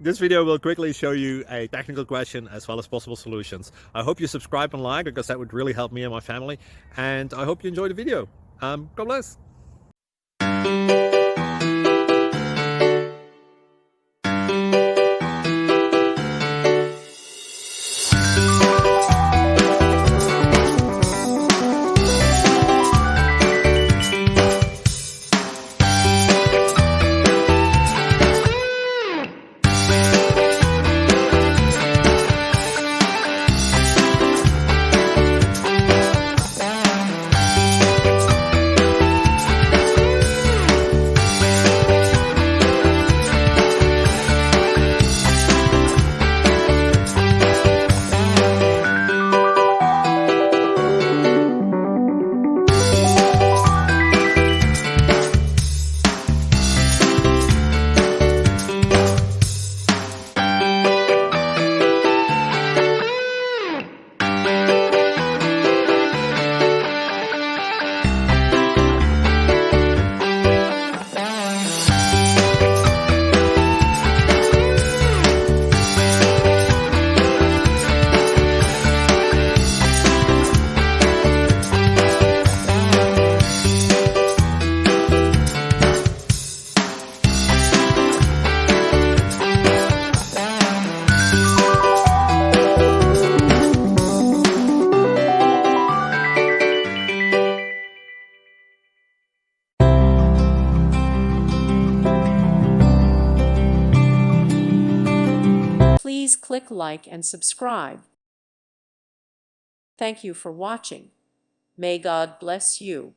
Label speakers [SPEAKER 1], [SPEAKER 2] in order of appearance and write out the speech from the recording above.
[SPEAKER 1] This video will quickly show you a technical question as well as possible solutions. I hope you subscribe and like, because that would really help me and my family. And I hope you enjoy the video. God bless.
[SPEAKER 2] Please click like and subscribe. Thank you for watching. May God bless you.